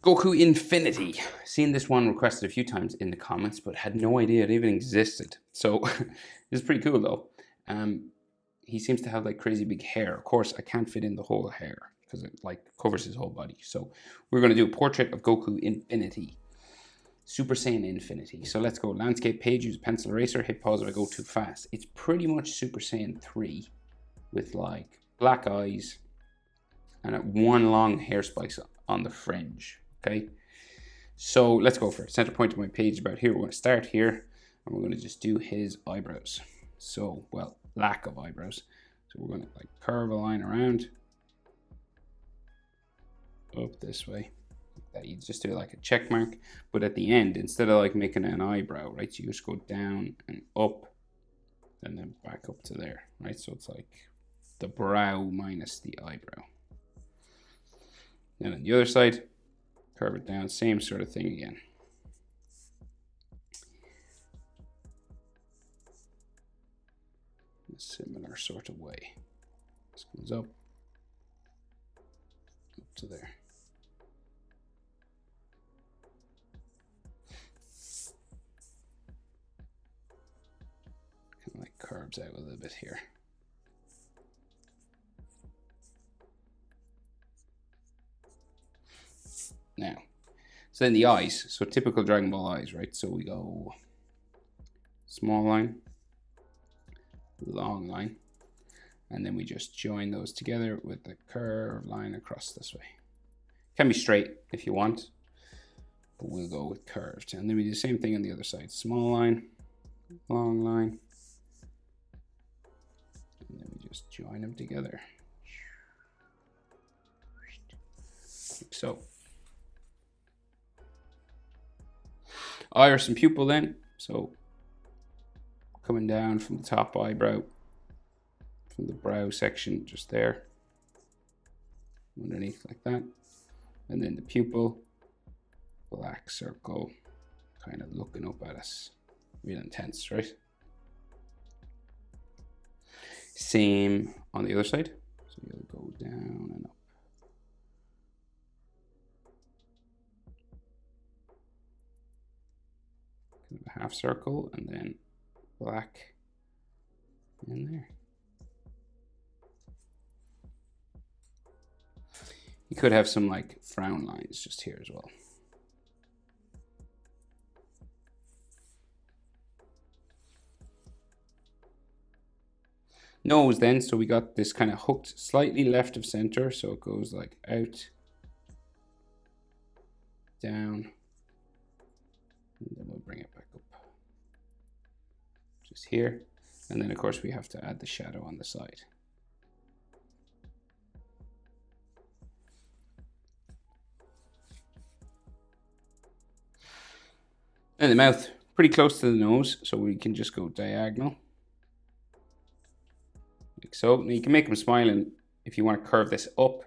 Goku Infinity. Seen this one requested a few times in the comments, but had no idea it even existed. So it's pretty cool though. He seems to have like crazy big hair. Of course, I can't fit in the whole hair because it like covers his whole body. So we're going to do a portrait of Goku Infinity. Super Saiyan Infinity. So let's go. Landscape page, use pencil eraser, hit pause if I go too fast. It's pretty much Super Saiyan 3 with like black eyes and one long hair spice on the fringe. Okay, so let's go for it. Center point of my page about here. We're going to start here and we're going to just do his eyebrows. So, well, lack of eyebrows. So we're going to like curve a line around up this way. That you just do like a check mark, but at the end, instead of like making an eyebrow, right, you just go down and up and then back up to there, right? So it's like the brow minus the eyebrow. Then on the other side, curve it down, same sort of thing again. A similar sort of way. This goes up to there. Kind of like curves out a little bit here. Now, so then the eyes, so typical Dragon Ball eyes, right? So we go small line, long line, and then we just join those together with the curved line across this way. Can be straight if you want, but we'll go with curved. And then we do the same thing on the other side. Small line, long line, and then we just join them together. Like so. Iris and pupil then, so coming down from the top eyebrow, from the brow section just there, underneath like that, and then the pupil, black circle, kind of looking up at us, real intense, right? Same on the other side, so you'll go down and up. A half circle and then black in there. You could have some like frown lines just here as well. Nose then, so we got this kind of hooked slightly left of center, so it goes like out, down, and then we'll bring it back up just here, and then of course we have to add the shadow on the side. And the mouth, pretty close to the nose, so we can just go diagonal like so. Now you can make him smiling. If you want to curve this up,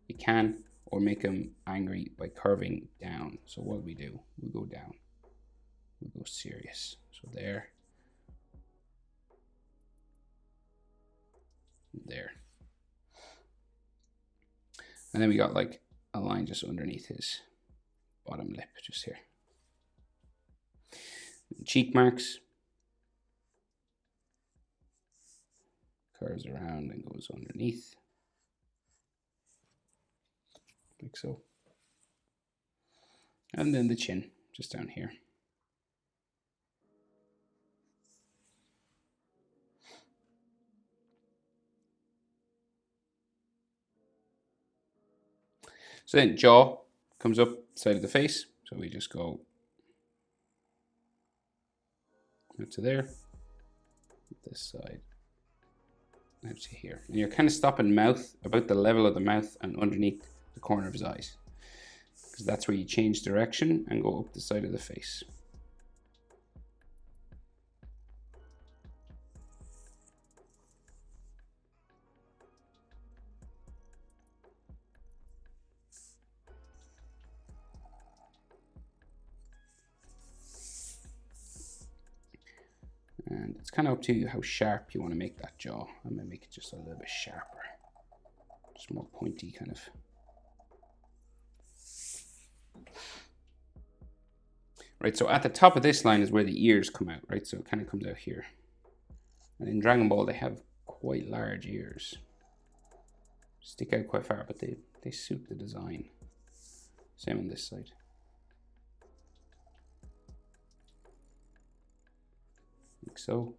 you can, or make him angry by curving down. So what we do, we'll go down. We'll go serious. So there. There. And then we got like a line just underneath his bottom lip, just here. Cheek marks. Curves around and goes underneath. Like so. And then the chin, just down here. So then jaw comes up side of the face. So we just go out to there, this side, out to here. And you're kind of stopping mouth about the level of the mouth and underneath the corner of his eyes, because that's where you change direction and go up the side of the face. And it's kind of up to you how sharp you want to make that jaw. I'm going to make it just a little bit sharper. Just more pointy kind of. right? So at the top of this line is where the ears come out, right? So it kind of comes out here. And in Dragon Ball, they have quite large ears. Stick out quite far, but they suit the design. Same on this side. Like so.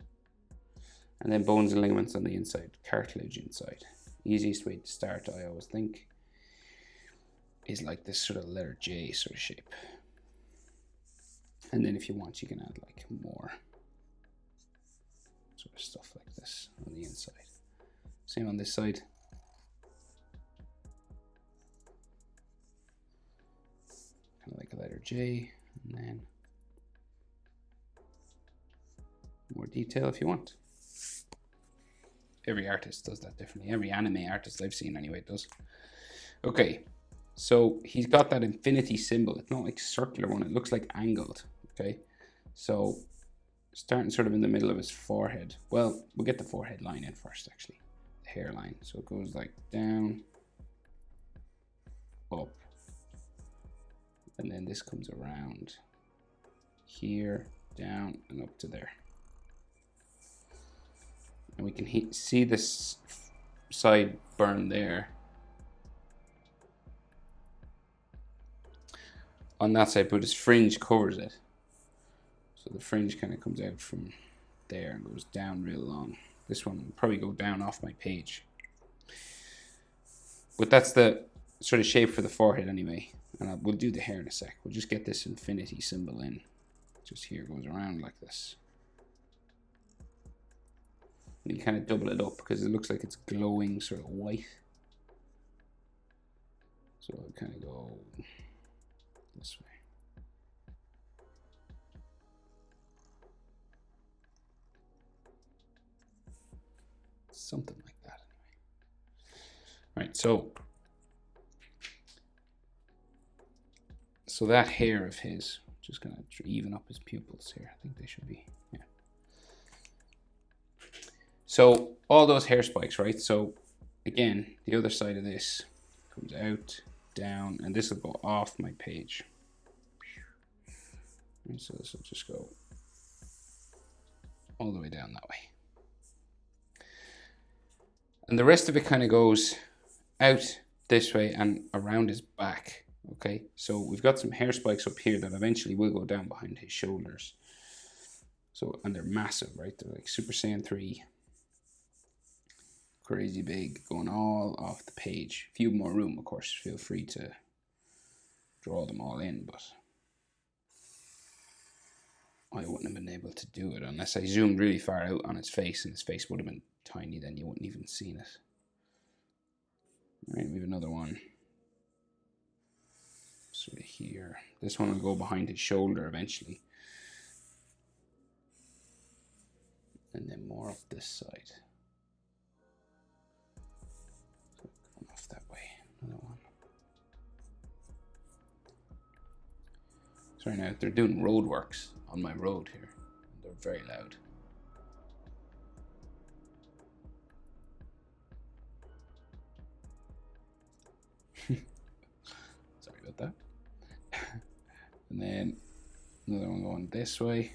And then bones and ligaments on the inside, cartilage inside. Easiest way to start, I always think, is like this sort of letter J sort of shape. And then if you want, you can add like more sort of stuff like this on the inside. Same on this side. Kind of like a letter J, and then more detail if you want. Every artist does that differently. Every anime artist I've seen anyway does. Okay, so he's got that infinity symbol. It's not like circular one, it looks like angled. Okay, so starting sort of in the middle of his forehead. Well, we'll get the forehead line in first, actually. The hairline. So it goes like down, up, and then this comes around here, down, and up to there. And we can see this side burn there. On that side, but his fringe covers it. So the fringe kind of comes out from there and goes down real long. This one will probably go down off my page. But that's the sort of shape for the forehead anyway. And we'll do the hair in a sec. We'll just get this infinity symbol in. Just here, goes around like this. And you kind of double it up because it looks like it's glowing sort of white. So I'll kind of go this way. Something like that anyway. All right, so that hair of his, just gonna even up his pupils here. I think they should be, yeah. So all those hair spikes, right? So again, the other side of this comes out, down, and this will go off my page. And so this will just go all the way down that way. And the rest of it kind of goes out this way and around his back. Okay, so we've got some hair spikes up here that eventually will go down behind his shoulders. So, and they're massive, right? They're like Super Saiyan 3. Crazy big, going all off the page. If you have more room, of course, feel free to draw them all in, but I wouldn't have been able to do it unless I zoomed really far out on his face, and his face would have been tiny, then you wouldn't even seen it. All right, we have another one. Sort of here. This one will go behind his shoulder eventually. And then more up this side. So going off that way. Another one. Sorry now, they're doing road works on my road here. They're very loud. Sorry about that. And then another one going this way.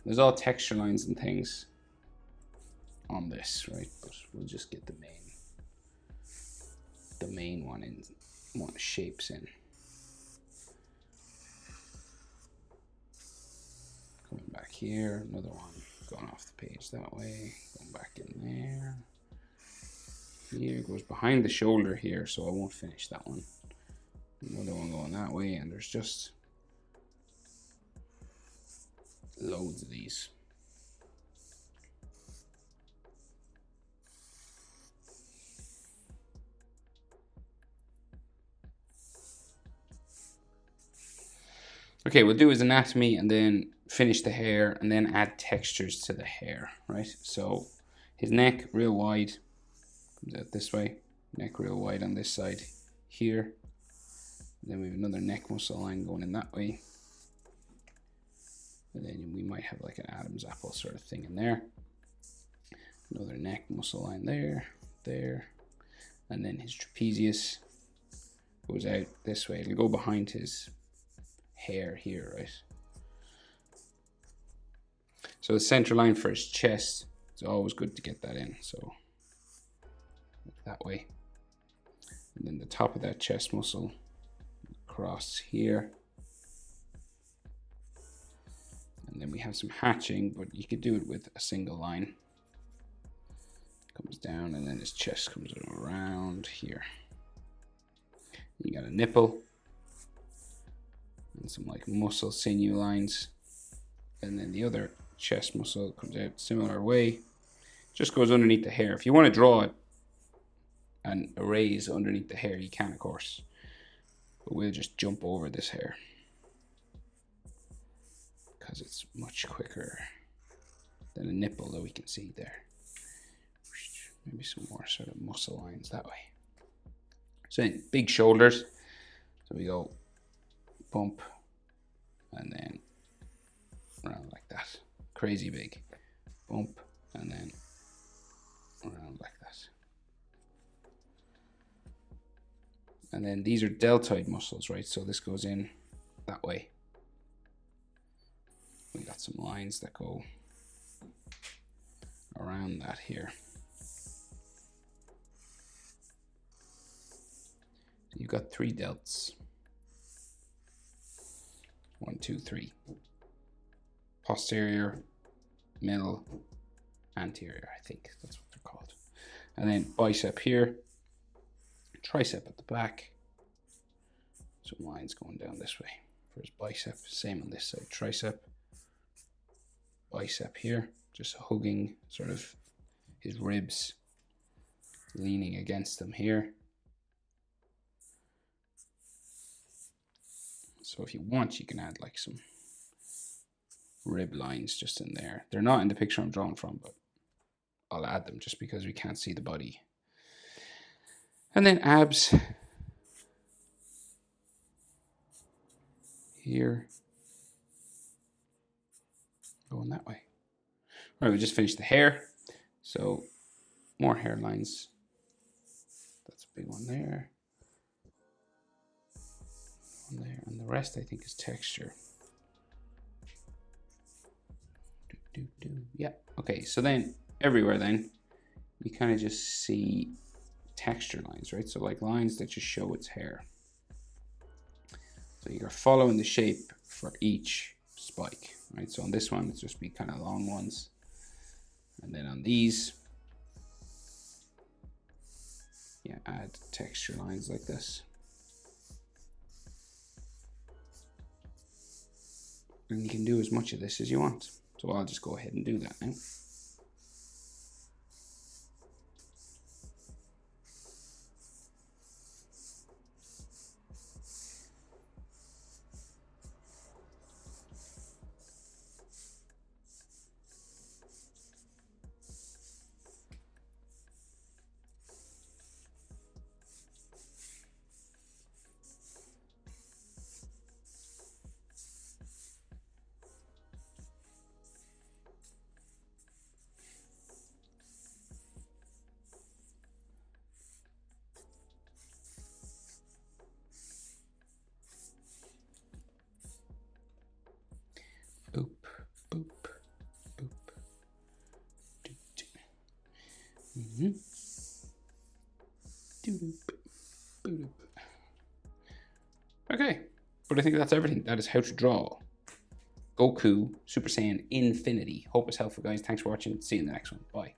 There's all texture lines and things on this, right? But we'll just get the main one in, one shapes in. Coming back here, another one going off the page that way, going back in there. Here goes behind the shoulder here, so I won't finish that one. Another one going that way, and there's just loads of these. Okay, we'll do his anatomy and then finish the hair and then add textures to the hair, right? So his neck real wide, comes out this way, neck real wide on this side here. And then we have another neck muscle line going in that way. And then we might have like an Adam's apple sort of thing in there. Another neck muscle line there, there. And then his trapezius goes out this way. It'll go behind his hair here, right? So the center line for his chest, it's always good to get that in. So that way. And then the top of that chest muscle across here. And then we have some hatching, but you could do it with a single line. Comes down and then his chest comes around here. You got a nipple and some like muscle sinew lines. And then the other chest muscle comes out similar way. Just goes underneath the hair. If you want to draw it and erase underneath the hair, you can, of course. But we'll just jump over this hair because it's much quicker than a nipple that we can see there. Maybe some more sort of muscle lines that way. So then big shoulders. So we go bump and then around like that. Crazy big. Bump and then around like that. And then these are deltoid muscles, right? So this goes in that way. We got some lines that go around that here. You've got 3 delts. 1, 2, 3. Posterior, middle, anterior, I think that's what they're called. And then bicep here, tricep at the back. Some lines going down this way for his bicep. Same on this side, tricep, bicep here, just hugging sort of his ribs, leaning against them here. So if you want, you can add like some rib lines just in there. They're not in the picture I'm drawing from, but I'll add them just because we can't see the body. And then abs here, going that way. All right, we just finished the hair. So more hairlines. That's a big one there. One there, and the rest I think is texture. Yeah, okay, so then everywhere then you kind of just see texture lines, right? So like lines that just show its hair. So you're following the shape for each spike, right? So on this one, it's just be kind of long ones. And then on these, yeah, add texture lines like this. And you can do as much of this as you want. So I'll just go ahead and do that now. Boop, boop, boop. Mm-hmm. Doop, okay, but I think that's everything. That is how to draw Goku Super Saiyan Infinity. Hope it's helpful, guys. Thanks for watching. See you in the next one. Bye.